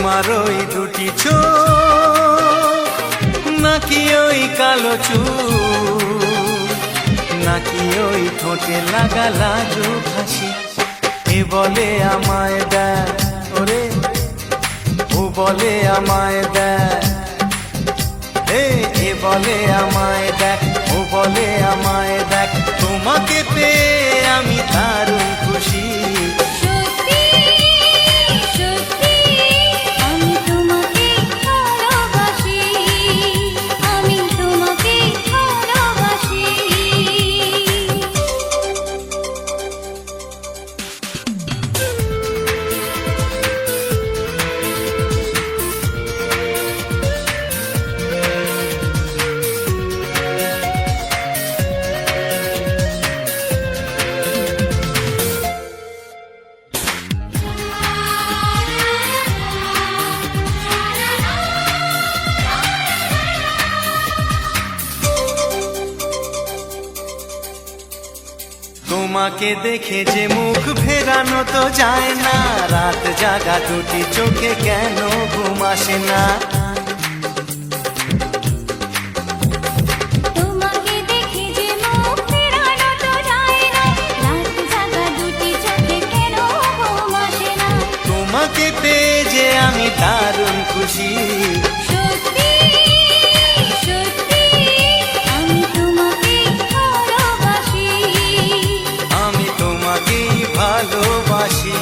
তোমার ওই দুটি চোখ, নাকি ওই কালো চুল, নাকি ওই ঠোঁটে লাগা লাজুক হাসি। এ বলে আমায় দেখ ওরে, ও বলে আমায় দেখ, এ বলে আমায় দেখ, ও বলে আমায় দেখ, তোমাকে পেয়ে আমি দারুণ খুশি। তোমাকে দেখে যে মুখ ফেরানো তো যায় না, রাত জাগা দুটি চোখে কেন ঘুম আসে না। তোমাকে দেখে যে মুখ ফেরানো তো যায় না, রাত জাগা দুটি চোখে কেন ঘুম আসে না। তোমাকে পেয়ে যে আমি দারুণ খুশি। ভালোবাসি।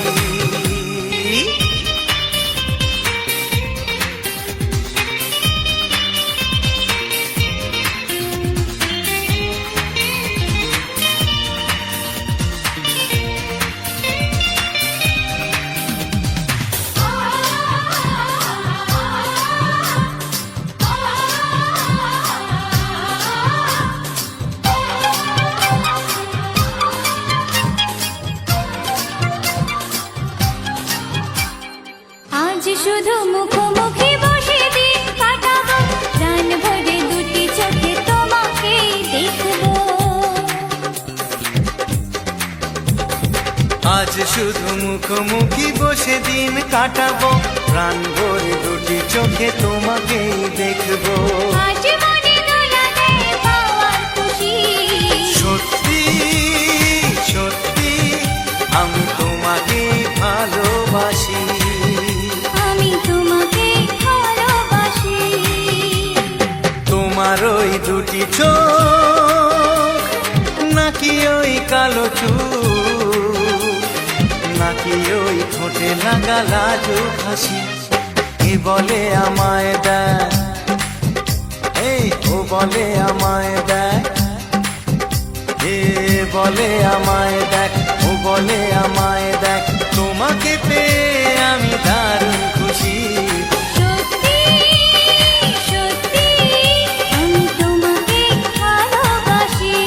আজ শুধু মুখোমুখি বসে দিন কাটাবো, প্রাণ ভরে দুটি চোখে তোমাকে দেখবো। আজ শুধু মুখোমুখি বসে দিন কাটাবো, প্রাণ ভরে দুটি চোখে তোমাকেই দেখবো। আজ মনে দোলা দেয় পাওয়ার খুশি। সত্যি সত্যি আমি তোমাকে ভালোবাসি। আমি তোমাকে ভালোবাসি। তোমার ওই দুটি চোখ, নাকি ওই কালো চুল, নাকি ওই ঠোঁটে লাগা লাজুক হাসি। এ বলে আমায় দেখ, ও বলে আমায় দেখ, এ বলে আমায় দেখ, ও বলে আমায় দেখ, তোমাকে পেয়ে আমি দারুণ খুশি। সত্যি সত্যি আমি তোমাকে ভালোবাসি।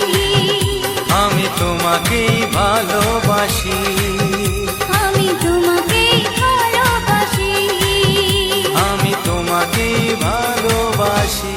আমি তোমাকেই ভালোবাসি। আমি তোমাকে ভালোবাসি। আমি তোমাকেই ভালোবাসি।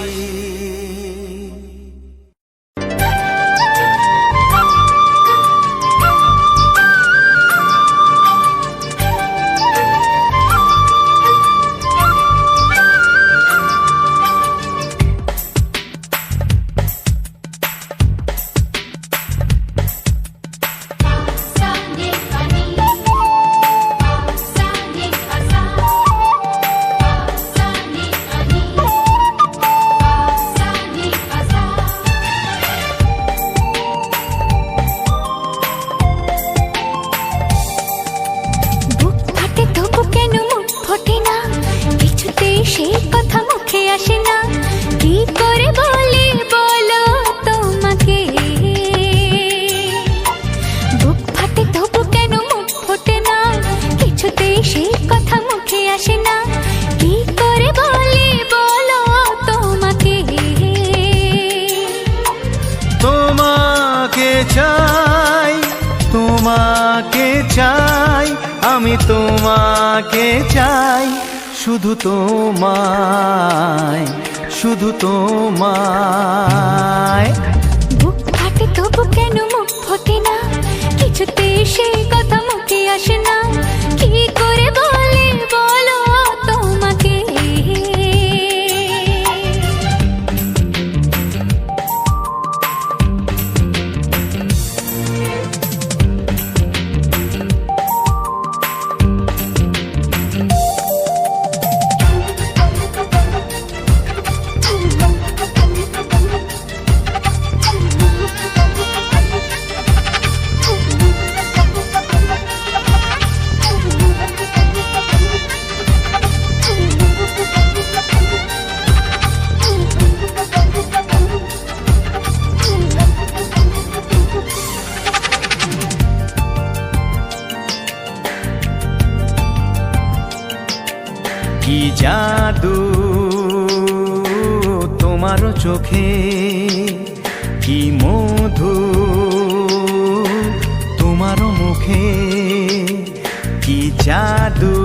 চাই, তোমাকে চাই, আমি তোমাকে চাই, শুধু তোমায়, শুধু তোমায়। বুক ফাটে তবু কেন মুখ ফোটে না, কিছুতে সেই কথা মুখে আসে না, কি করে বলে বলো তোমাকে। কি জাদু তোমারও চোখে, কি মধু তোমারও মুখে, কি জাদু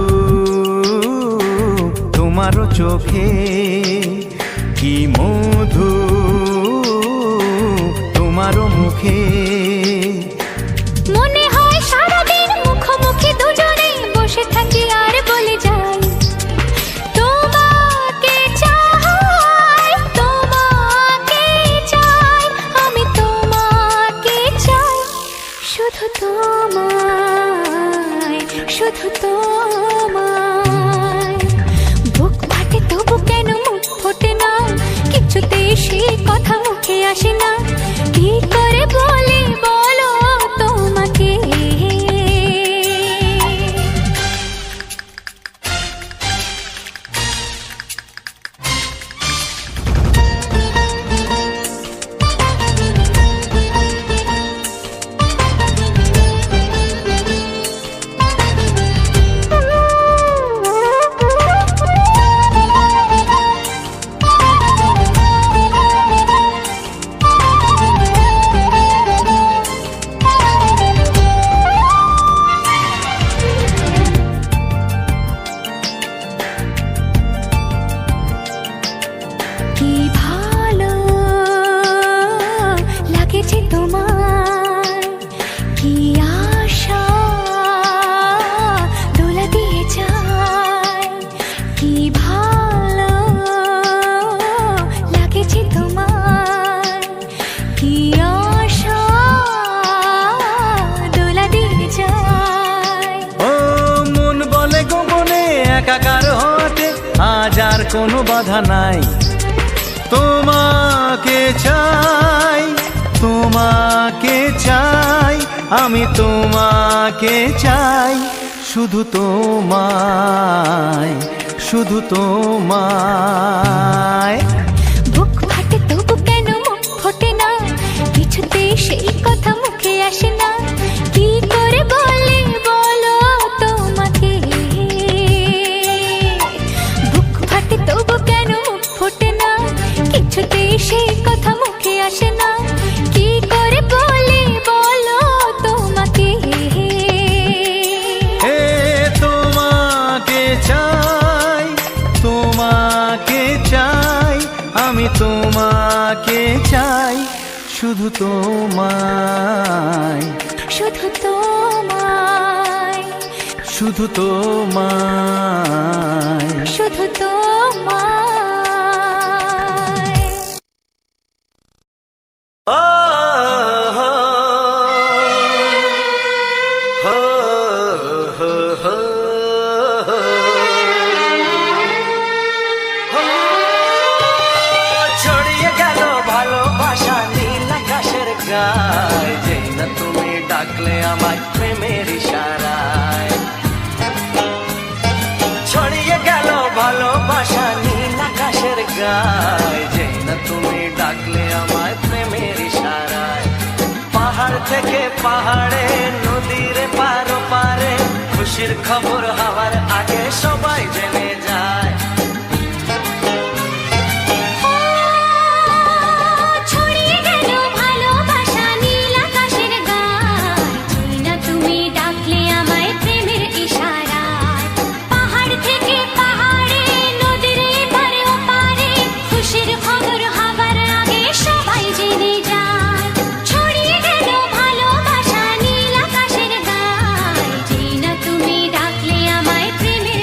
তোমারও চোখে, কি মধু তোমারও মুখে। মনে হয় সারাদিন মুখোমুখি দুজনে বসে থাকি আর বলে যাই তোমাকে চাই, তোমাকে চাই, আমি তোমাকে চাই, শুধু তোমায়, শুধু তোমায়। বুক ফাটে তবু কেন মুখ ফোটে না, কিছুতেই সে কথা মুখে আসে না, কি করে বলে বলো তোমাকে। কি ভালো লাগেছে তোমার, কি আশা দোলা দিয়ে যায়, কি ভালো লাগেছে তোমার, কি আশা দোলা দিয়ে যায়। ও মন বলে গোপনে একাকার হতে আজ আর কোনো বাধা নাই, তোমাকে চাই, তোমাকে চাই, আমি তোমাকে চাই, শুধু তোমায়, শুধু তোমায়। বুক ফাটে তবু কেন মুখ ফোটে না, কিছুতেই সেই কথা মুখে আসে না, কি করে বলে বলো তোমাকে। বুক ফাটে তবু কেন মুখ ফোটে না, কিছুতেই সেই কথা মুখে আসে না, কি করে বলে বলো তোমাকে। হে তোমাকে চাই, তোমাকে চাই, আমি তোমাকে চাই, শুধু তোমায়, শুধু তোমায়, শুধু তোমায়। শুধু তোমায়। ছড়িয়ে গেল ভালোবাসা নীল আকাশের গায়, যেই না তুমি ডাকলে আমায় প্রেমের ইশারায়। ছড়িয়ে গেল ভালোবাসা নীল আকাশের গায়, যেই না তুমি ডাকলে আমায় প্রেমের ইশারায়। পাহাড় থেকে পাহাড়ে, নদীর পারো পারে, খুশির খবর হওয়ার আগে সবাই জেনে যায়। ছড়িয়ে গেল ভালোবাসা নীল আকাশের গায়, যেই না তুমি ডাকলে আমায় প্রেমের ইশারায়। পাহাড় থেকে পাহাড়ে, নদীর এপারে ওপারে, খুশির খবর হবার আগে সবাই জেনে যায়। ছড়িয়ে গেল ভালোবাসা নীল আকাশের গায়, যেই না তুমি ডাকলে আমায় প্রেমের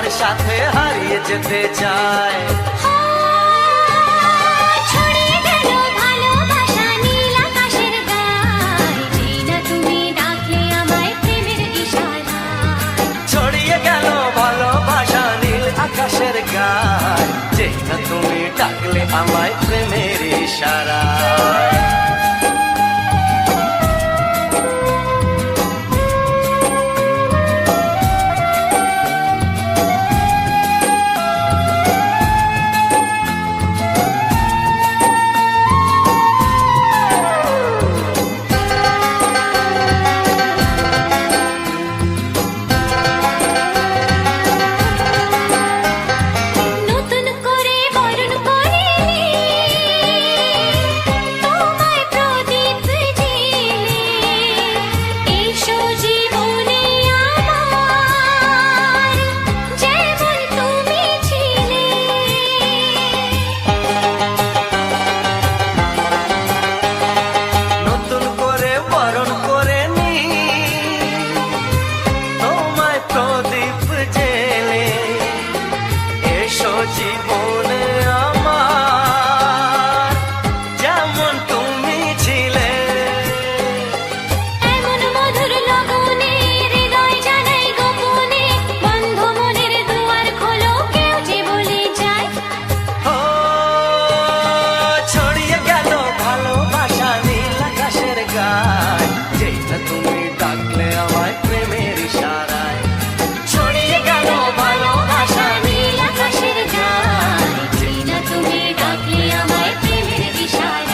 তোমার সাথে হারিয়ে যেতে চায়। ছড়িয়ে গেল ভালোবাসা নীল আকাশের গায়, যেই না তুমি ডাকলে আমায় প্রেমের ইশারায়। ছড়িয়ে গেল ভালোবাসা নীল আকাশের গায়, যেই না তুমি ডাকলে আমায় প্রেমের ইশারায়। নতুন করে বরণ করে তোমায় প্রদীপ জেলে, এসো জীবনে আমার যেমন তুমি ছিলে। নতুন করে বরণ করে নি তোমায় প্রদীপ জেলে, এসো জীবনে আমার যেমন তুমি ছিলে। এমন মধুর লগনে হৃদয় জানাই গোপনে, বন্ধ মনের দুয়ার খোলো কেউ যে বলে যায়। ও ছড়িয়ে গেল ভালোবাসা নীল আকাশের গায়, যেই না তুমি ডাকলে আমায় প্রেমের ইশারায়। ছড়িয়ে গেল ভালোবাসা নীল আকাশের গায়, যেই না তুমি ডাকলে আমায় প্রেমের ইশারায়।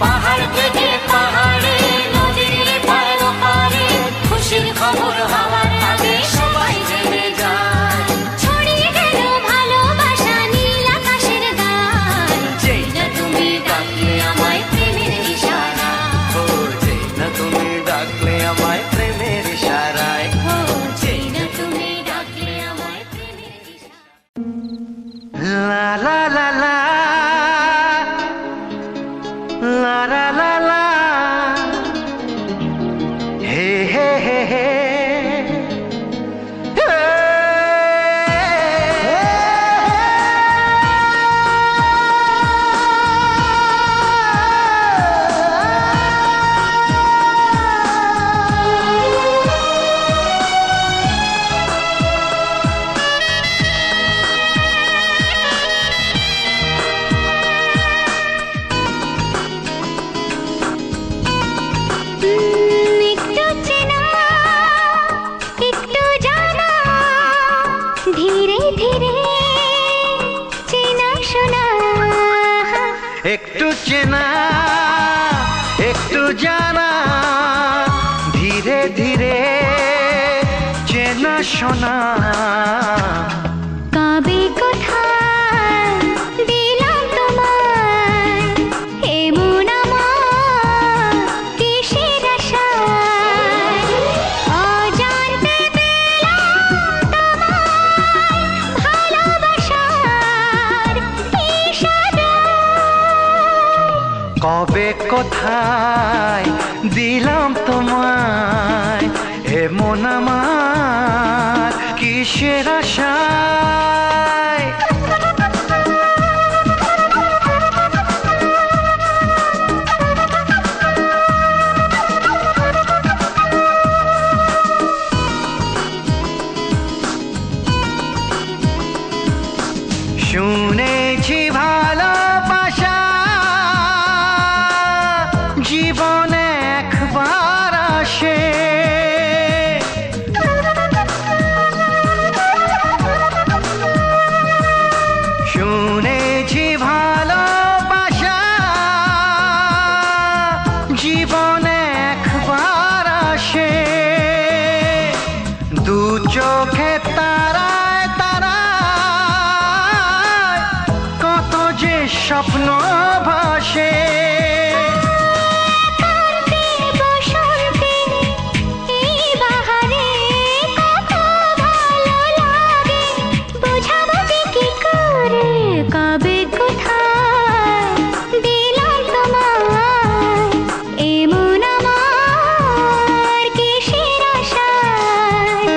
পাহাড় থেকে পাহাড়ে নদীর পার ওপারে খুশির খবর হওয়ার আগে সবাই জেনে যায়। ছড়িয়ে গেল ভালোবাসা নীল আকাশের গায়, যেই না তুমি ডাকলে আমায় প্রেমের ইশারায়। ও যেই না তুমি ডাকলে আমায় প্রেমের ইশারায়। ও যেই না তুমি ডাকলে আমায় প্রেমের ইশারায়। লা লা লা লা লা লা লা লা হে হে হে হে একটু চেনা একটু জানা, ধীরে ধীরে চেনা শোনা। একটু চেনা একটু জানা, ধীরে ধীরে চেনা শোনা। কবে কোথায় দিলাম তোমায় এমন আমার কিসের আশায়, অজান্তে পেলাম তোমায় ভালোবাসার ইশারায়। কবে কোথায় দিলাম তোমায় এমন আমার কিসের আশায়। শুনেছি ভালোবাসা জীবনে একবার আসে, শুনেছি ভালোবাসা জীবনে একবার আসে। দু চোখে তারায় তারায় কত যে স্বপ্ন ভাসে। বসন্তে এই বাহারে কত ভালো লাগে, বোঝাবো যে কি করে। কবে কোথায় দিলাম তোমায় এমন আমার কিসের আশায়।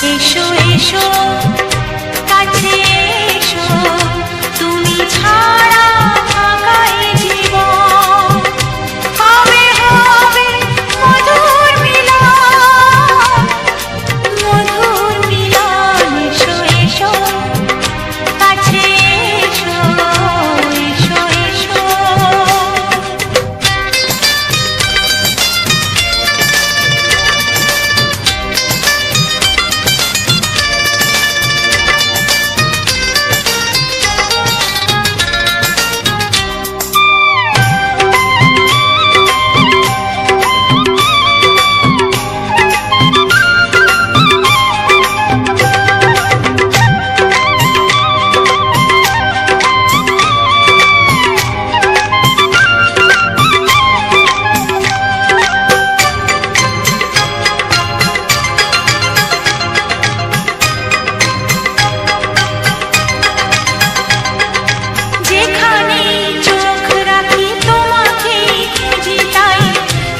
এসো এসো কাছে এসো তুমি ছাড়া ফাঁকা এ জীবন হবে হবে মধুর মিলন মধুর মিলন এসো এসো কাছে এসো এসো এসো যেখানে চোখ রাখি তোমাকে খুঁজি তাই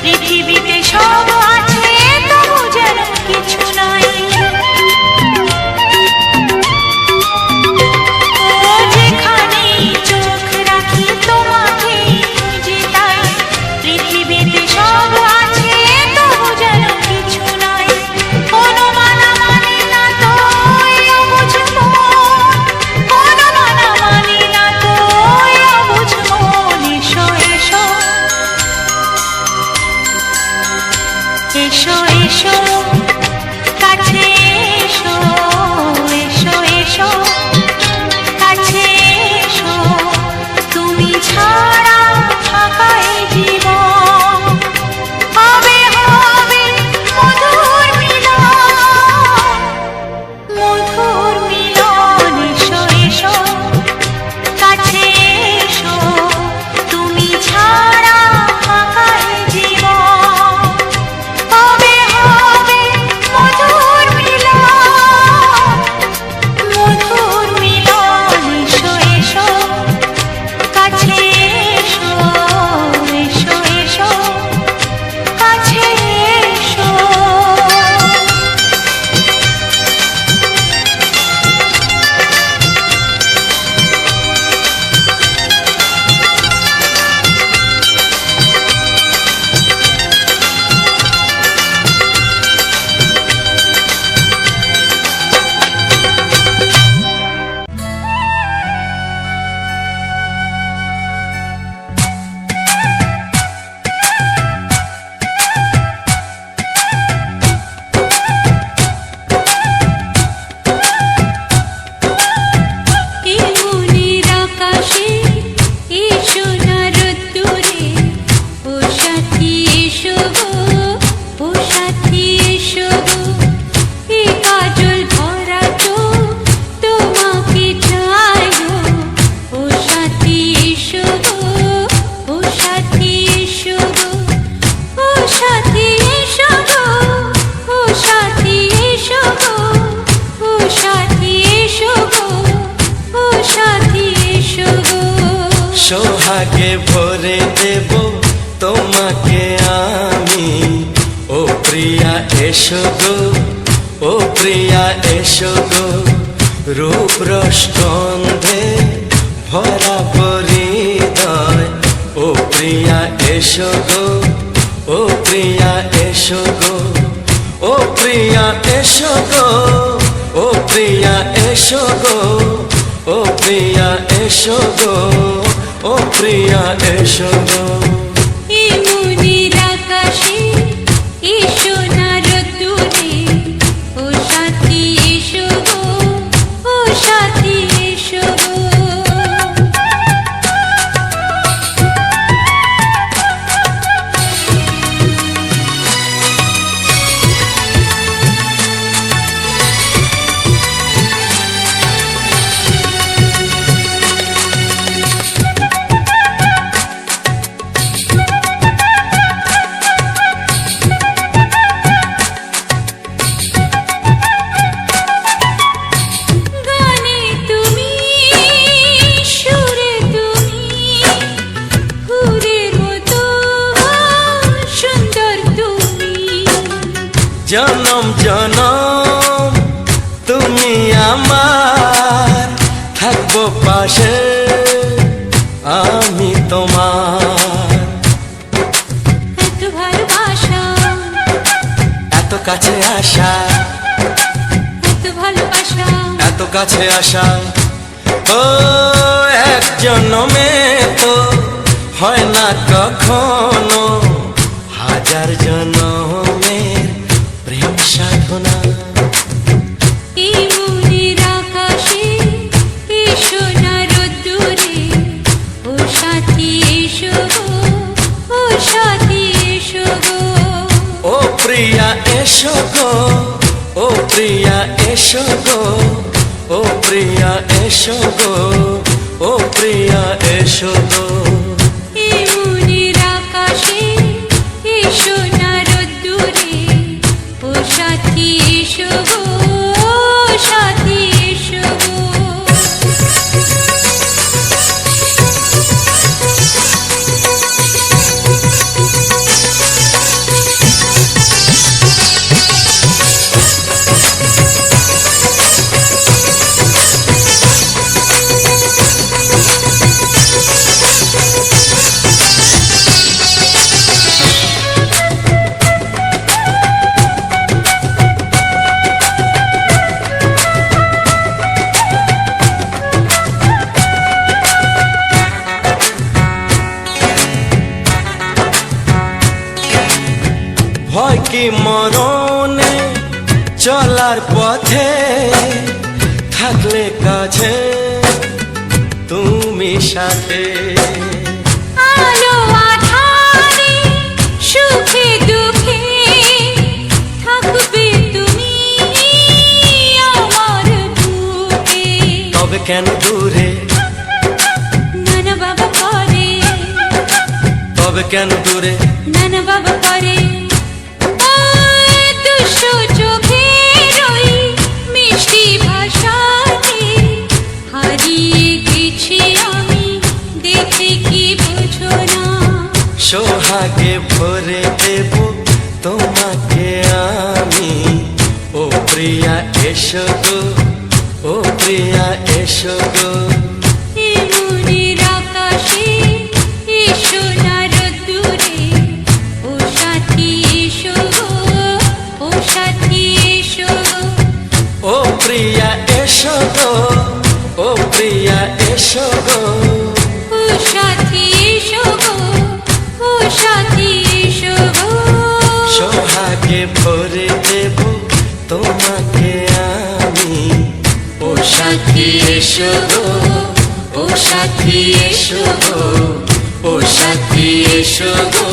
পৃথিবীতে সব আছে তবু যেন কিছু নাই ও যেখানে চোখ রাখি তোমাকে খুঁজি তাই পৃথিবীতে সব আছে তবু যেন কিছু নাই কোনো মানা মানে না তো অবুঝ মন কোনো মানা মানে না তো অবুঝ মন এসো এসো এসো এসো কাছে এসো এসো এসো কাছে এসো তুমি ছাড়া ফাঁকা এ জীবন হবে হবে মধুর মিলন মধুর মিলন এসো এসো কাছে এসো তুমি ছাড়া ফাঁকা এ জীবন হবে হবে মধুর মিলন মধুর মিলন এসো এসো কাছে এসো এসো এসো কাছে এসো এই মনের আকাশে এসো না রোদ্দুরে ও সাথী এসো গো ও সাথী এসো গো এই কাজল ভরা চোখ তোমাকে চাই গো ও সাথী এসো গো ও সাথী এসো গো ও সাথী এসো গো ও সাথী এসো গো ও সাথী এসো গো ও সাথী এসো গো সোহাগে ভরে দেব তোমাকে আমি ও প্রিয়া এসো গো ও প্রিয়া এসো গো রূপ রসগন্ধে ভরা পরিদয় ও প্রিয়া এসো গো ও প্রিয়া এসো গো ও প্রিয়া এসো গো ও প্রিয়া এসো গো ও প্রিয়া এসো গো ও প্রিয়া এসো গো এই মনের আকাশে এসো না রোদ্দুরে ও সাথী এসো গো ও সাথী এসো গো ভালোবাসে আমি তোমার। এত ভালোবাসা, এত কাছে আসা, এত ভালোবাসা, এত কাছে আসা, ও এক জন্মে তো হয় না কখনো, হাজার জন্মের প্রেম সাধনা। এই মনের আকাশে এই সোনার রোদ্দুরে, ও সাথী এসো গো, ও সাথী এসো গো। ও প্রিয়া এসো গো, ও প্রিয়া এসো গো, ও প্রিয়া এসো গো, ও প্রিয়া এসো গো। এই মনের আকাশে এই সোনার রোদ্দুরে, ও সাথী এসো গো, ও সাথী এসো গো। ভয় কি মরণে চলার পথে, থাকলে কাছে তুমি সাথে। আলো আঁধারে সুখে দুঃখে থাকবে তুমি আমার বুকে। তবে কেন দূরে, নানা বাবা করে, তবে কেন দূরে, নানা বাবা করে। ওই দুশো চোখের ওই মিষ্টি ভাষাতে হারিয়ে গেছি আমি, দেখে কি বুঝো না। সোহাগে ভরে দেব তোমাকে আমি, ও প্রিয়া এসো গো, ও প্রিয়া এসো গো। এই মনের আকাশে এই সোনার রোদ্দুরে, ও সাথী এসো গো, ও সাথী এসো গো। ও প্রিয়া এসো গো, ও প্রিয়া এসো গো। ও সাথী এসো গো, ও সাথী এসো গো। সোহাগে ভরে দেব তোমাকে আমি, ও সাথী এসো গো, ও সাথী এসো গো, ও সাথী এসো গো,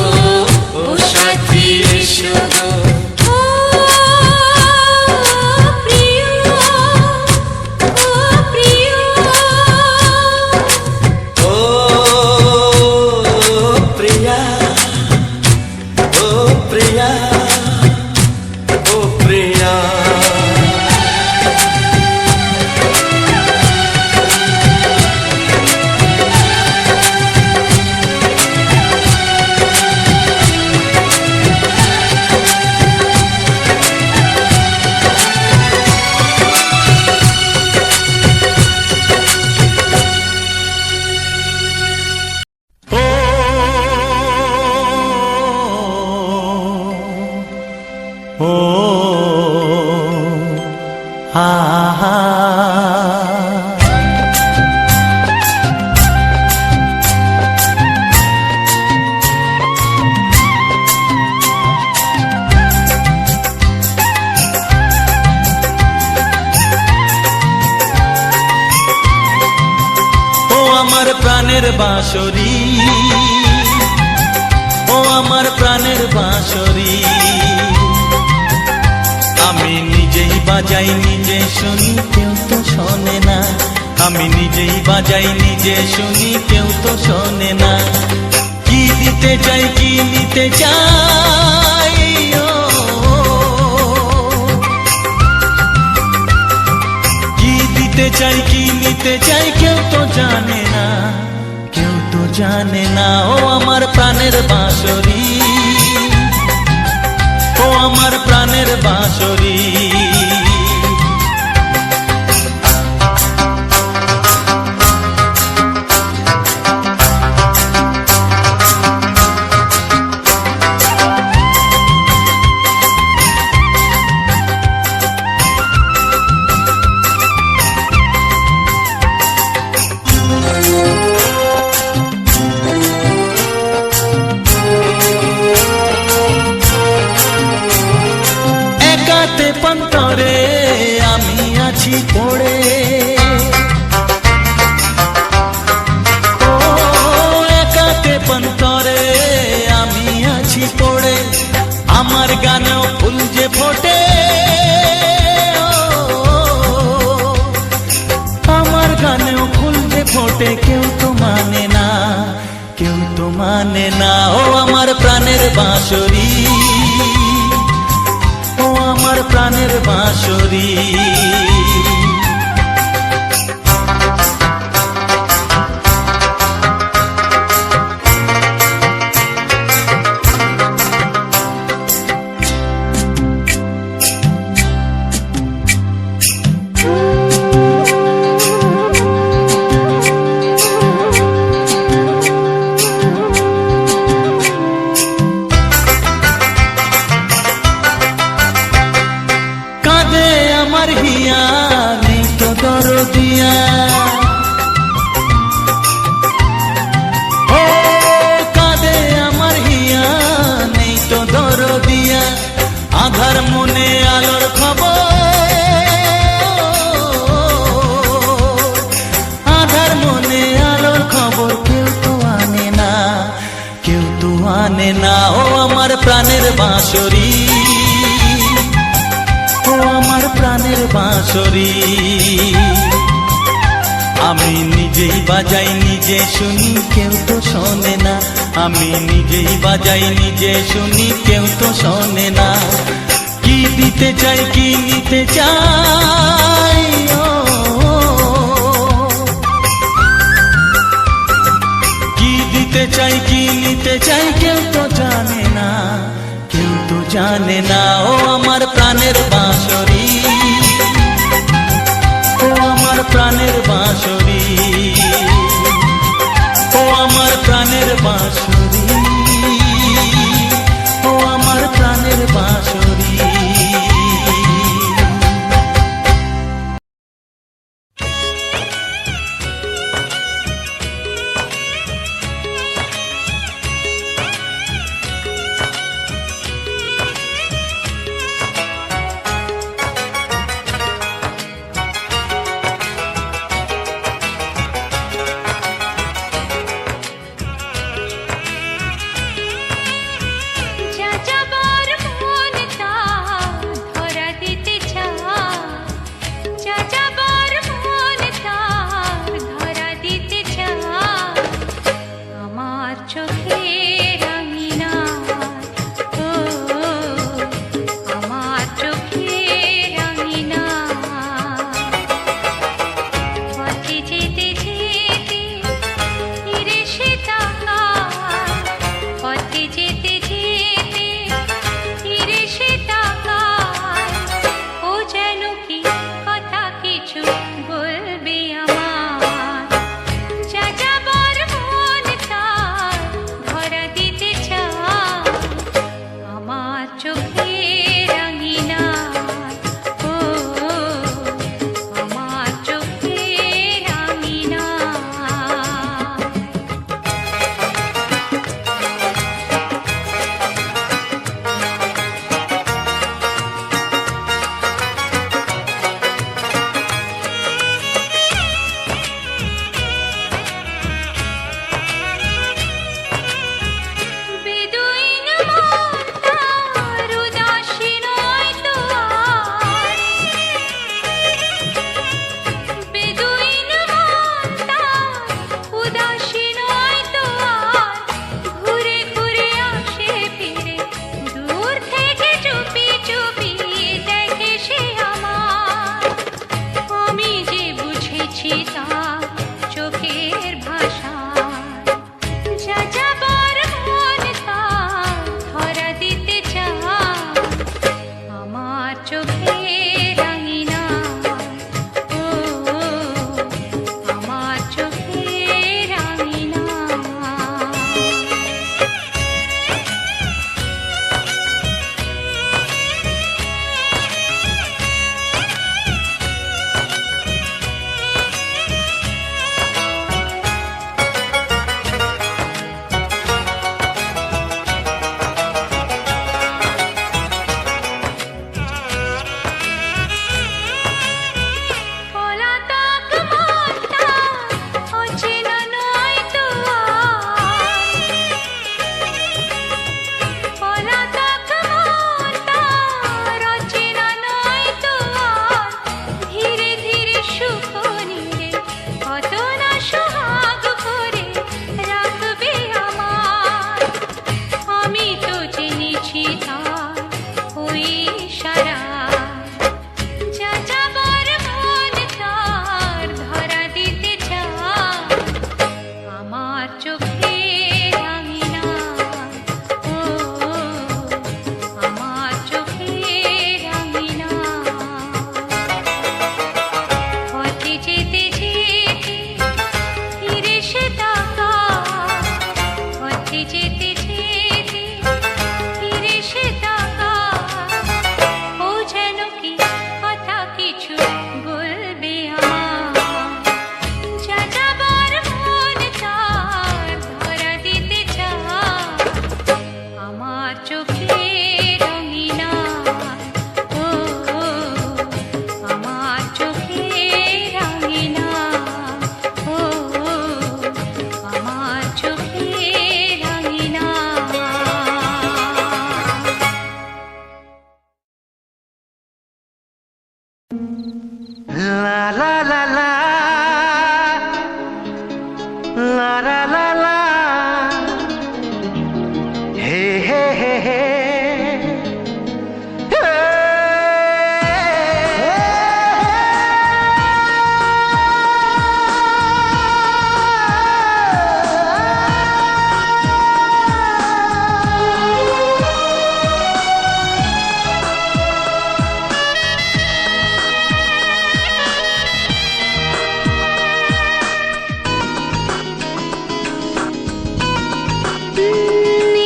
ও সাথী এসো গো। ও প্রিয়, ও প্রিয়, ও প্রিয়া, ও প্রিয়া, ও প্রিয়া। ও আহা, ও আমার প্রাণের বাঁশরি, ও আমার প্রাণের বাঁশরি, আমি নিজেই বাজাই নিজে শুনি কেউ তো শোনে না, আমি নিজেই বাজাই নিজে শুনি কেউ তো শোনে না। কি দিতে চাই কি নিতে চাই, ও কি দিতে চাই কি নিতে চাই কেউ তো জানে না, কেউ তো জানে না। ও আমার প্রাণের বাঁশরি, ও আমার প্রাণের বাঁশরি। আছি পড়ে, ও একাতে পন্তরে আমি আছি পড়ে, আমার গানেও ফুল যে ফোটে, আমার গানেও ফুল যে ফোটে, কেউ তো মানে না, কেউ তো মানে না। ও আমার প্রাণের বাঁশরি, ও আমার প্রাণের বাঁশরি। কাঁদে আমার হিয়া, নেই তো দরদিয়া, ও কাঁদে আমার হিয়া, নেই তো দরদিয়া, আধার মনে আলোর খবর, আধার মনে আলোর খবর কেউ তো আনে না, কেউ তো আনে না। ও আমার প্রাণের বাঁশরি, ও আমার প্রাণের বাঁশরি। আমি নিজেই বাজাই নিজে শুনি, কেউ তো শোনে না, আমি নিজেই বাজাই নিজে শুনি, কেউ তো শোনে না। কি দিতে চাই কি নিতে চাই, ও কি দিতে চাই কি নিতে চাই, কেউ তো জানে না, কেউ তো জানে না। ও আমার প্রাণের বাঁশরি, ও আমার প্রাণের বাঁশরি, ও আমার প্রাণের বাঁশরি, ও আমার প্রাণের বাঁশরি। লা লা লা লা লা লা লা লা হে হে হে হে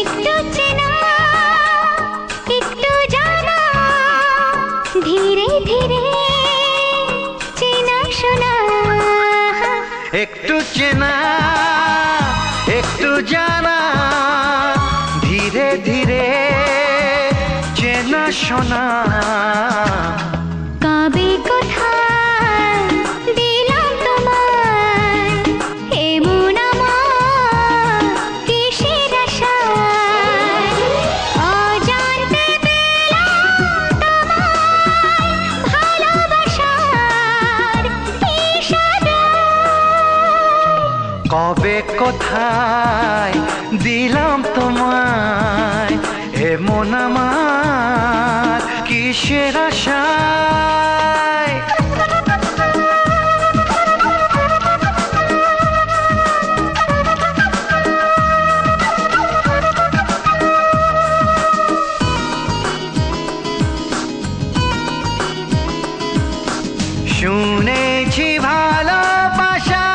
একটু চেনা একটু জানা ধীরে ধীরে চেনা শোনা একটু চেনা একটু জানা ধীরে ধীরে চেনা শোনা কবে কোথায় দিলাম তোমায় এমন আমার কিসের আশায় অজান্তে পেলাম তোমায় ভালোবাসার ইশারায় কবে কোথায় দিলাম তোমায় এমন আমার কিসের আশায় শুনেছি ভালোবাসা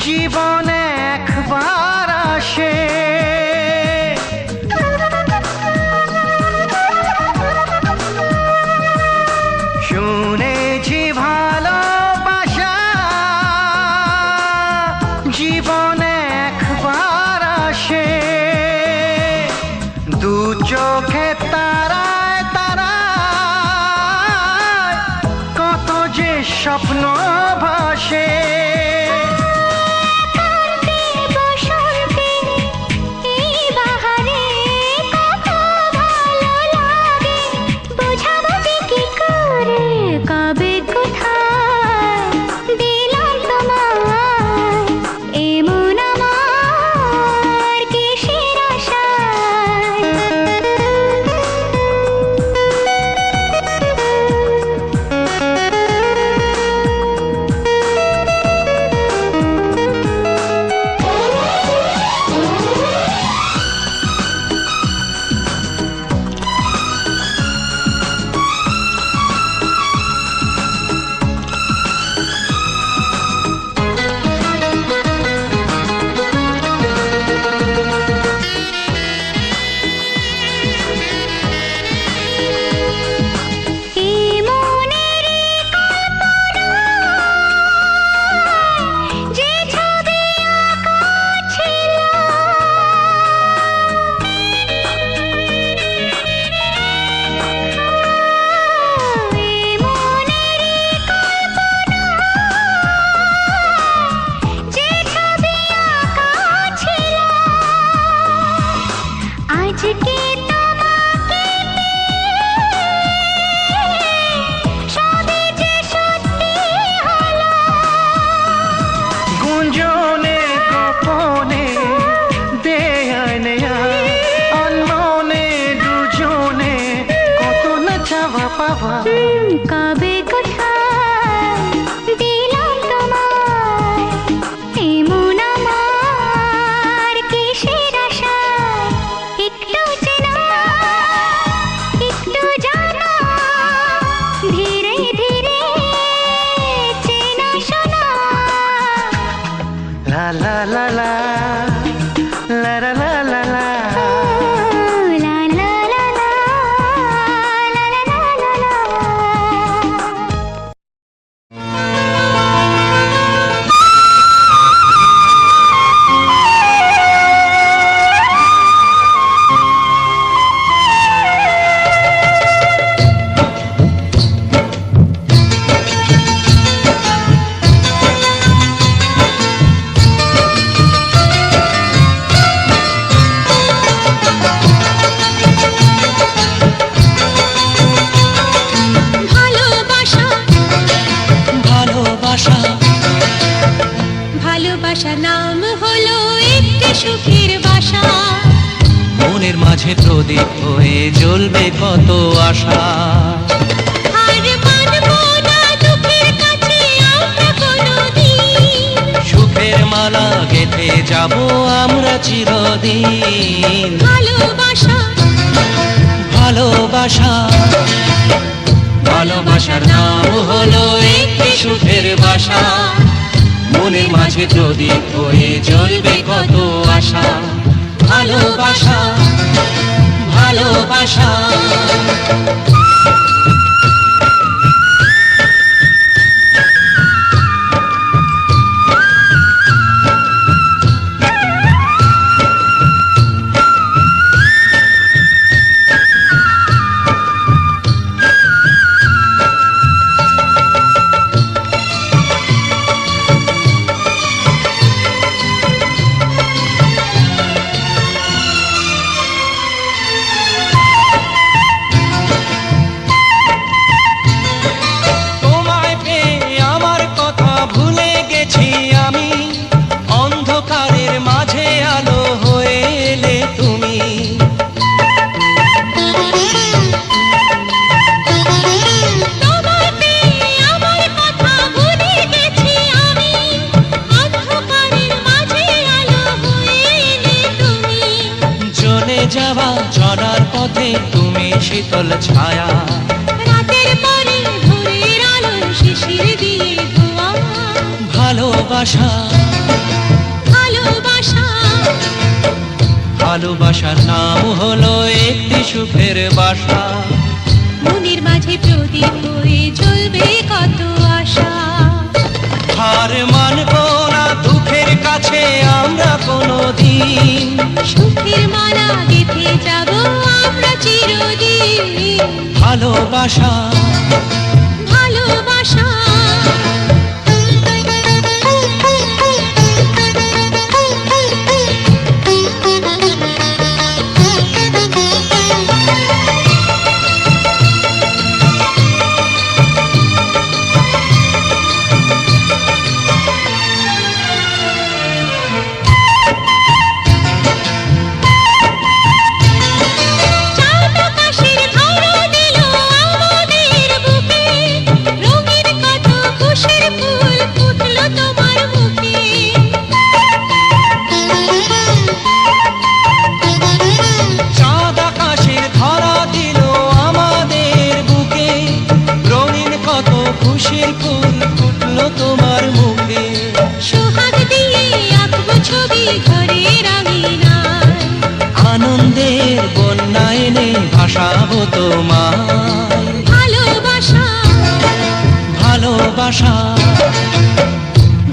জীবনে একবার আসে শুনেছি ভালোবাসা জীবনে একবার আসে দু চোখে তারায় তারায় কত যে স্বপ্ন ভাসে কান্তি বসন্তে এই বাহারে কত ভালো লাগে বোঝাবো যে কি করে কবে কোথায় দিলাম তোমায় এমন আমার কিসের আশায় এই মনেরই কল্পনায় যে ছবি আঁকা ছিল এই মনেরই কল্পনায় যে ছবি আঁকা ছিল আজকে তোমাকে সবই যে সত্যি হলো গুঞ্জনে গোপনে দেয়ায় নেয়ায় অন্যনে দুজনে কত না চাওয়া পাওয়া কবে কোথায় দিলাম তোমায় এমন আমার কিসের আশায় একটু চেনা একটু জানা ধীরে ধীরে চেনা শোনা লা লা লা লা লা লা লা লা লা লা লা লা লা লা লা লা লা মাঝে প্রদীপ হয়ে জ্বলবে কত আশা। আর মানবো না দুঃখের কাছে আমরা কোনোদিন, সুখের মালা গেঁথে যাব আমরা চিরদিন। ভালোবাসা ভালোবাসা ভালোবাসার নাম হলো একটি সুখের বাসা, মনের মাঝে প্রদীপ হয়ে জ্বলবে কত আশা। ভালোবাসা ভালোবাসা তোমায় পেয়ে আমার কথা ভুলে গেছি আমি, অন্ধকারের মাঝে আলো হয়ে এলে তুমি। তোমায় পেয়ে আমার কথা ভুলে গেছি আমি, অন্ধকারের মাঝে আলো হয়ে এলে তুমি। চলে যাওয়া চলার পথে তুমি শীতল ছায়া, রাতের পরে ভোরের আলো শিশির দিয়ে ধোয়া। ভালোবাসা ভালোবাসা ভালোবাসার নাম হলো একটি সুখের বাসা, মনের মাঝে প্রদীপ হয়ে জ্বলবে কত আশা। হার মানবো না দুঃখের কাছে আমরা কোনোদিন। সুখের মালা গেঁথে যাব আমরা চিরদিন। ভালোবাসা ভালোবাসা চাঁদ আকাশের ধরা দিল আমাদের বুকে, রঙিন কত খুশির ফুল ফুটলো তোমার মুখে। চাঁদ আকাশের ধরা দিল আমাদের বুকে, রঙিন কত খুশির ফুল ফুটলো তোমার মুখে। সোহাগ দিয়ে আঁকবো ছবি ঘরের আঙিনায়, আনন্দের বন্যা এনে ভাসাবো তোমায়। ভালোবাসা ভালোবাসা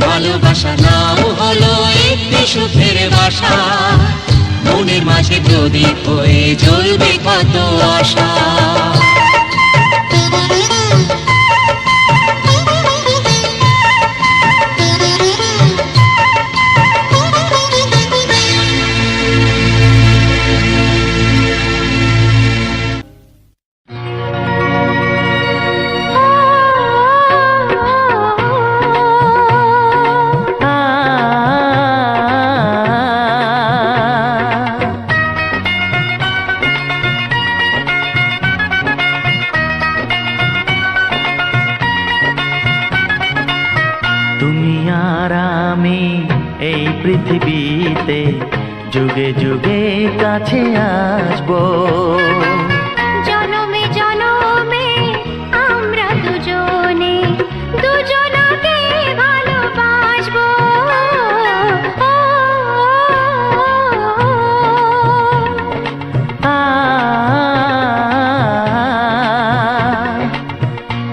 ভালোবাসার নাম হলো একটি সুখের বাসা, মনের মাঝে প্রদীপ হয়ে জ্বলবে কত আশা। তুমি আর আমি এই পৃথিবীতে যুগে যুগে কাছে আসবো। জনমে জনমে আমরা দুজনে দুজনাকে ভালোবাসবো।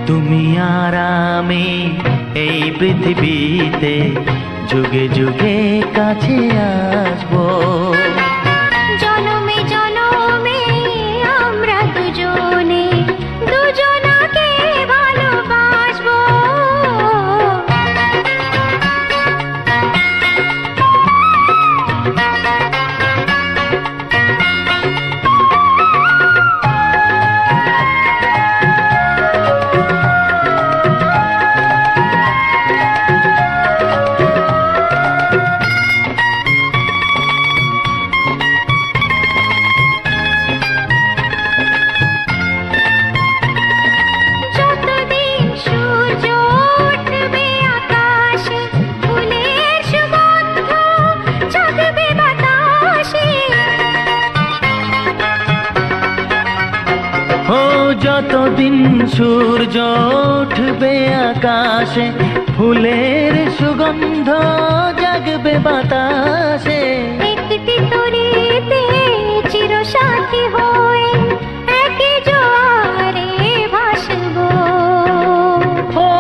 তুমি আর আমি এই পৃথিবীতে যুগে যুগে কাছে আসবো। জনমে জনমে আমরা দুজনে দুজনাকে ভালোবাসবো। সূর্য উঠবে আকাশে, ফুলের সুগন্ধ জাগবে বাতাসে। একটি তরিতে চিরসাথী হয়ে একই জোয়ারে ভাসবো। ও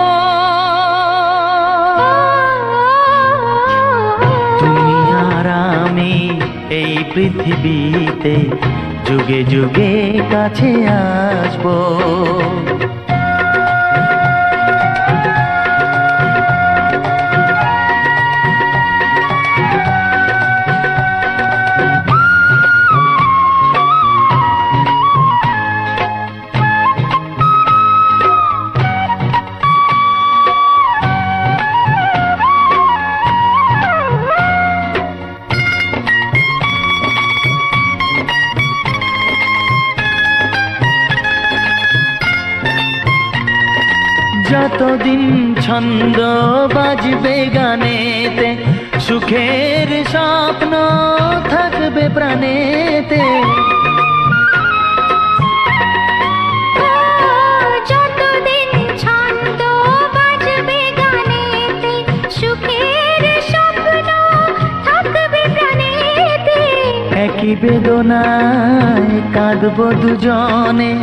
তুমি আর আমি এই পৃথিবীতে যুগে যুগে কাছে আসবো। যতদিন ছন্দ বাজবে গানেতে, সুখের স্বপ্ন থাকবে প্রাণেতে। যতদিন ছন্দ বাজবে গানেতে, সুখের স্বপ্ন থাকবে প্রাণেতে। একই বেদনায় কাঁদবো দুজনে,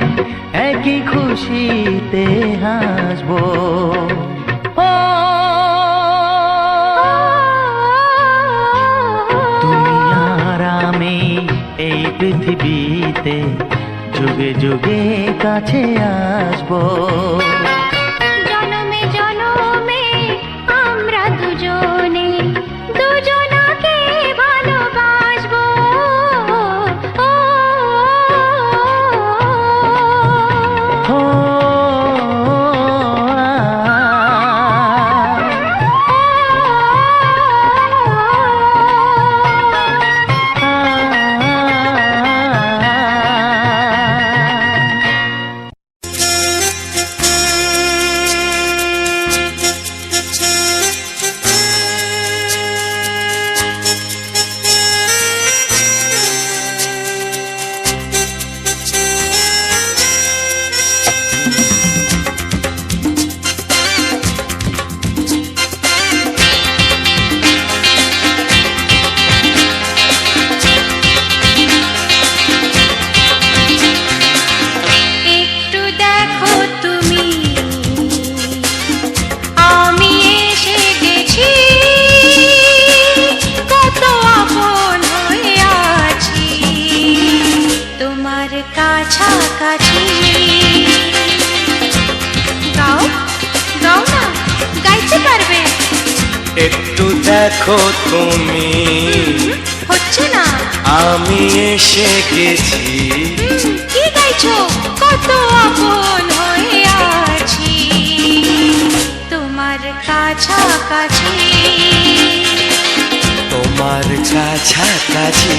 একই খুশিতে হাসবো। ও তুমি আর আমি এই পৃথিবীতে যুগে যুগে কাছে আসবো। জনমে জনমে আমরা দুজনে দুজনাকে ভালোবাসবো। কাছাকাছি গাও গাও না, গাইতে পারবে? একটু দেখো তুমি, হচ্ছে না। আমি এসে গেছি। কি গাইছো? কত আপন হয়ে আছি তোমার কাছাকাছি, তোমার কাছাকাছি।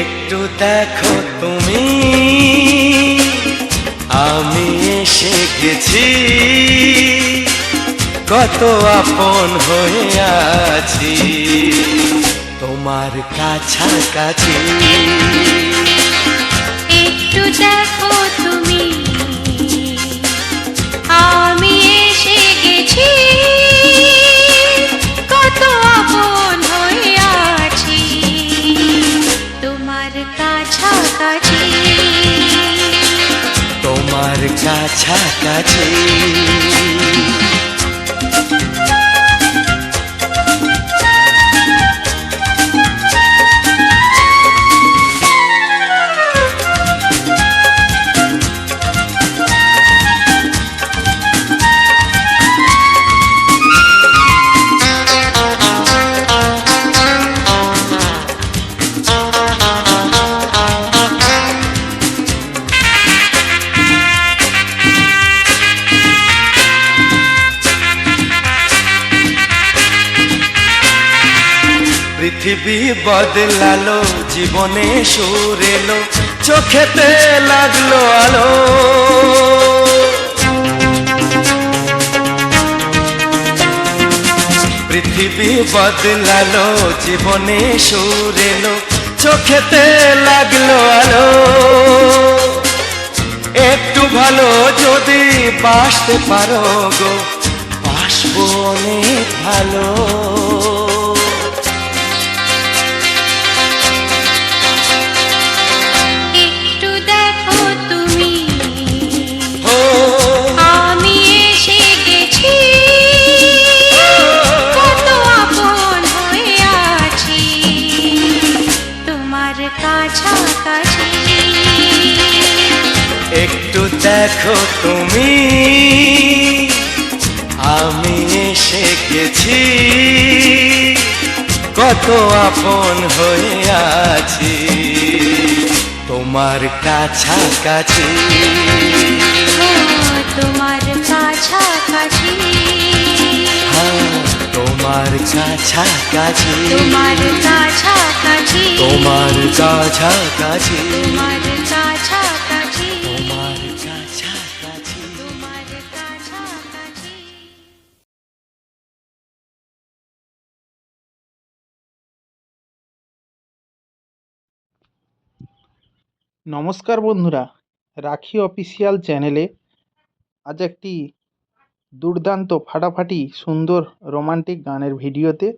একটু দেখো তুমি, আমি এসে গেছি। কত আপন হয়ে আছি তোমার কাছাকাছি। একটু দেখো তুমি, আমি এসে গেছি। কত আপন হয়ে আছি কাছাকাছি। পৃথিবী বদলালো, জীবনে সুর এলো, চোখেতে লাগলো আলো। পৃথিবী বদলালো, জীবনে সুর এলো, চোখেতে লাগলো আলো। একটু ভালো যদি বাসতে পারো গো, বাসবো অনেক ভালো। একটু দেখো তুমি, আমি এসে গেছি, কত আপন হয়ে আছি তোমার কাছাকাছি। একটু দেখো তুমি, আমি এসে গেছি, কত আপন হয়ে আছি তোমার কাছাকাছি। তোমার কাছাকাছি, তোমার কাছাকাছি, তোমার কাছাকাছি, তোমার কাছাকাছি, তোমার কাছাকাছি, তোমার কাছাকাছি। তোমার কাছাকাছি। নমস্কার বন্ধুরা, রাখি অফিসিয়াল চ্যানেলে আজ একটি দুর্দান্ত ফাটাফাটি সুন্দর রোমান্টিক গানের ভিডিওতে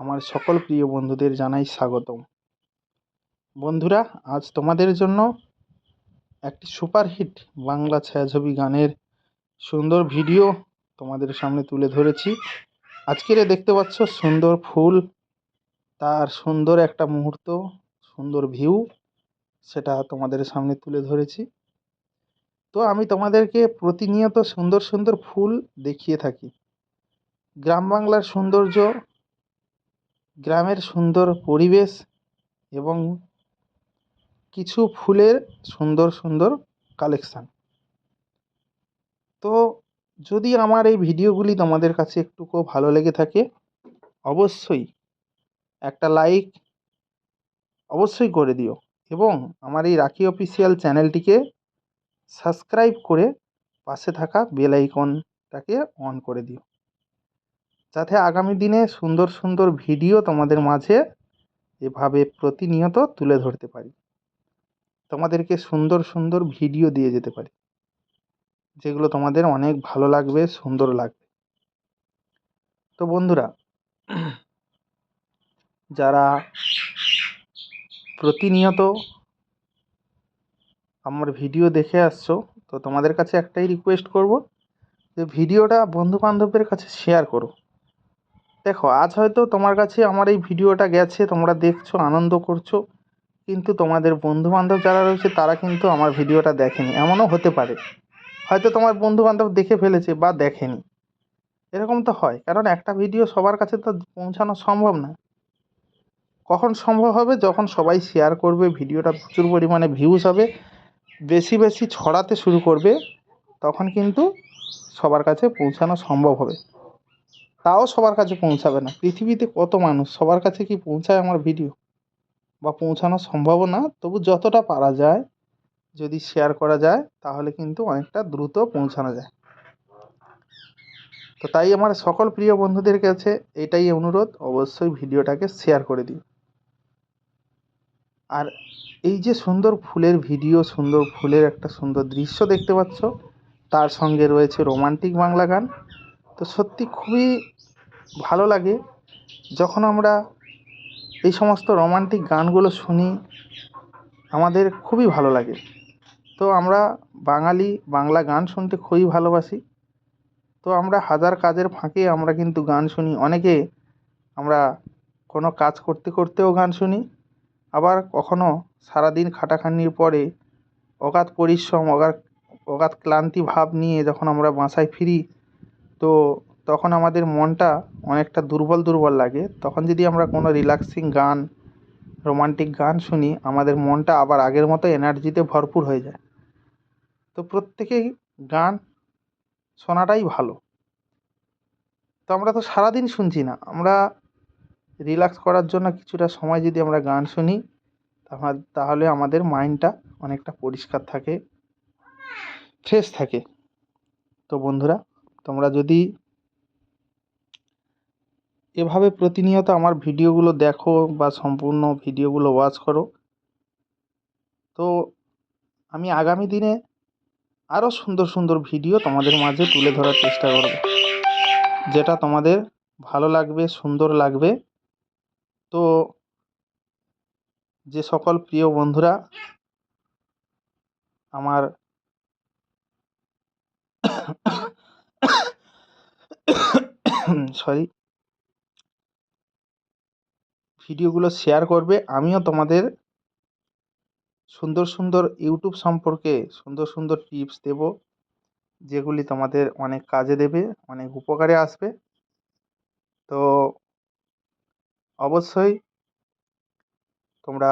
আমার সকল প্রিয় বন্ধুদের জানাই স্বাগতম। বন্ধুরা, আজ তোমাদের জন্য একটি সুপারহিট বাংলা ছায়াছবি গানের সুন্দর ভিডিও তোমাদের সামনে তুলে ধরেছি। আজকের দেখতে পাচ্ছ সুন্দর ফুল, তার সুন্দর একটা মুহূর্ত, সুন্দর ভিউ, সেটা তোমাদের সামনে তুলে ধরেছি। তো আমি তোমাদেরকে প্রতিনিয়ত সুন্দর সুন্দর ফুল দেখিয়ে থাকি। গ্রাম বাংলার সৌন্দর্য, গ্রামের সুন্দর পরিবেশ এবং কিছু ফুলের সুন্দর সুন্দর কালেকশান। তো যদি আমার এই ভিডিওগুলি তোমাদের কাছে একটুকু ভালো লেগে থাকে, অবশ্যই একটা লাইক অবশ্যই করে দিও এবং আমার এই রাখি অফিসিয়াল চ্যানেলটিকে সাবস্ক্রাইব করে পাশে থাকা বেল আইকনটাকে অন করে দিও, যাতে আগামী দিনে সুন্দর সুন্দর ভিডিও তোমাদের মাঝে এভাবে প্রতিনিয়ত তুলে ধরতে পারি, তোমাদেরকে সুন্দর সুন্দর ভিডিও দিয়ে যেতে পারি, যেগুলো তোমাদের অনেক ভালো লাগবে, সুন্দর লাগবে। তো বন্ধুরা, যারা প্রতিনিয়ত আমার ভিডিও দেখে আসছো, তো তোমাদের কাছে একটাই রিকোয়েস্ট করব যে ভিডিওটা বন্ধু বান্ধবদের কাছে শেয়ার করো। দেখো, আজ হয়তো তোমার কাছে আমার এই ভিডিওটা গেছে, তোমরা দেখছো, আনন্দ করছো, কিন্তু তোমাদের বন্ধু বান্ধব যারা রয়েছে তারা কিন্তু আমার ভিডিওটা দেখেনি। এমনও হতে পারে হয়তো তোমার বন্ধু বান্ধব দেখে ফেলেছে বা দেখেনি, এরকম তো হয়, কারণ একটা ভিডিও সবার কাছে তো পৌঁছানো সম্ভব না। কখন সম্ভব হবে? যখন সবাই শেয়ার করবে, ভিডিওটা প্রচুর পরিমাণে ভিউজ হবে, বেশি বেশি ছড়াতে শুরু করবে, তখন কিন্তু সবার কাছে পৌঁছানো সম্ভব হবে। তাও সবার কাছে পৌঁছাবে না। পৃথিবীতে কত মানুষ, সবার কাছে কি পৌঁছায় আমার ভিডিও? বা পৌঁছানো সম্ভব না। তবু যতটা পারা যায় যদি শেয়ার করা যায় তাহলে কিন্তু অনেকটা দ্রুত পৌঁছানো যায়। তো তাই আমার সকল প্রিয় বন্ধুদের কাছে এটাই অনুরোধ, অবশ্যই ভিডিওটাকে শেয়ার করে দিন। আর এই যে সুন্দর ফুলের ভিডিও, সুন্দর ফুলের একটা সুন্দর দৃশ্য দেখতে পাচ্ছ, তার সঙ্গে রয়েছে রোমান্টিক বাংলা গান। তো সত্যি খুবই ভালো লাগে যখন আমরা এই সমস্ত রোমান্টিক গানগুলো শুনি, আমাদের খুবই ভালো লাগে। তো আমরা বাঙালি বাংলা গান শুনতে খুবই ভালোবাসি। তো আমরা হাজার কাজের ফাঁকে আমরা কিন্তু গান শুনি। অনেকে আমরা কোনো কাজ করতে করতেও গান শুনি, আবার কখনো সারাদিন খাটাখাটনির পরে অগাধ পরিশ্রম অগাধ ক্লান্তি ভাব নিয়ে যখন আমরা বাসায় ফিরি, তো তখন আমাদের মনটা অনেকটা দুর্বল দুর্বল লাগে। তখন যদি আমরা কোনো রিল্যাক্সিং গান, রোমান্টিক গান শুনি, আমাদের মনটা আবার আগের মতো এনার্জিতে ভরপুর হয়ে যায়। তো প্রত্যেকেই গান শোনাটাই ভালো। তো আমরা তো সারাদিন শুনছি না, আমরা রিল্যাক্স করার জন্য কিছুটা সময় যদি আমরা গান শুনি, তাহলে আমাদের মাইন্ডটা অনেকটা পরিষ্কার থাকে, ফ্রেশ থাকে। তো বন্ধুরা, তোমরা যদি এভাবে প্রতিনিয়ত আমার ভিডিওগুলো দেখো বা সম্পূর্ণ ভিডিওগুলো ওয়াচ করো, তো আমি আগামী দিনে আরও সুন্দর সুন্দর ভিডিও তোমাদের মাঝে তুলে ধরার চেষ্টা করব, যেটা তোমাদের ভালো লাগবে, সুন্দর লাগবে। তো যে সকল প্রিয় বন্ধুরা আমার সরি ভিডিওগুলো শেয়ার করবে, আমিও তোমাদের সুন্দর সুন্দর ইউটিউব সম্পর্কে সুন্দর সুন্দর টিপস দেব, যেগুলি তোমাদের অনেক কাজে দেবে, অনেক উপকারে আসবে। তো অবশ্যই তোমরা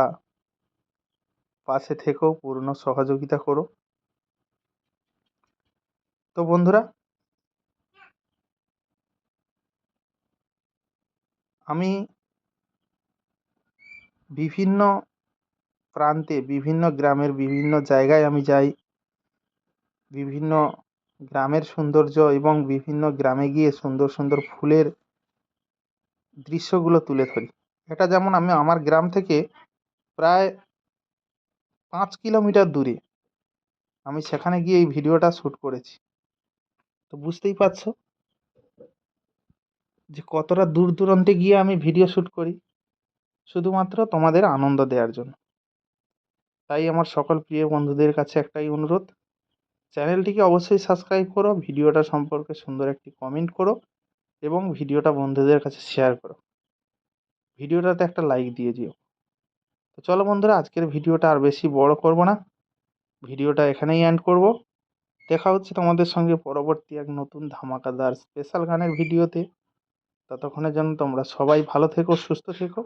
পাশে থেকেও পূর্ণ সহযোগিতা করো। তো বন্ধুরা, আমি বিভিন্ন প্রান্তে, বিভিন্ন গ্রামের বিভিন্ন জায়গায় আমি যাই, বিভিন্ন গ্রামের সৌন্দর্য এবং বিভিন্ন গ্রামে গিয়ে সুন্দর সুন্দর ফুলের দৃশ্যগুলো তুলে ধরি। এটা যেমন আমি আমার গ্রাম থেকে প্রায় 5 কিলোমিটার দূরে আমি সেখানে গিয়ে এই ভিডিওটা শ্যুট করেছি। তো বুঝতেই পারছো যে কতটা দূর দূরান্তে গিয়ে আমি ভিডিও শ্যুট করি, শুধুমাত্র তোমাদের আনন্দ দেওয়ার জন্য। তাই আমার সকল প্রিয় বন্ধুদের কাছে একটাই অনুরোধ, চ্যানেলটিকে অবশ্যই সাবস্ক্রাইব করো, ভিডিওটা সম্পর্কে সুন্দর একটি কমেন্ট করো এবং ভিডিওটা বন্ধুদের কাছে শেয়ার করো, ভিডিওটাতে একটা লাইক দিয়ে দিও। তো চলো বন্ধুরা, আজকের ভিডিওটা আর বেশি বড় করব না, ভিডিওটা এখানেই এন্ড করব। দেখা হচ্ছে তোমাদের সঙ্গে পরবর্তী এক নতুন ধামাকাদার স্পেশাল গানের ভিডিওতে। ততক্ষণের জন্য তোমরা সবাই ভালো থেকো, সুস্থ থেকো।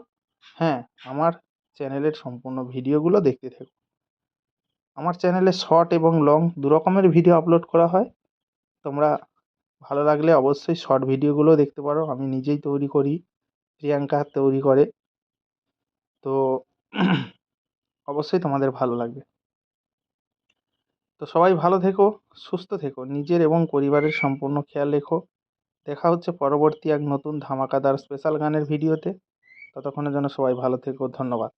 হ্যাঁ, আমার চ্যানেলের সম্পূর্ণ ভিডিওগুলো দেখতে থেকো। আমার চ্যানেলে শর্ট এবং লং দু রকমের ভিডিও আপলোড করা হয়। তোমরা ভালো লাগলে অবশ্যই শর্ট ভিডিওগুলো দেখতে পারো, আমি নিজেই তৈরি করি, প্রিয়াঙ্কা তৈরি করে। তো অবশ্যই তোমাদের ভালো লাগবে। তো সবাই ভালো থেকো, সুস্থ থেকো, নিজের এবং পরিবারের সম্পূর্ণ খেয়াল রেখো। দেখা হচ্ছে পরবর্তী এক নতুন ধামাকাদার স্পেশাল গানের ভিডিওতে। ততক্ষণের জন্য সবাই ভালো থেকো, ধন্যবাদ।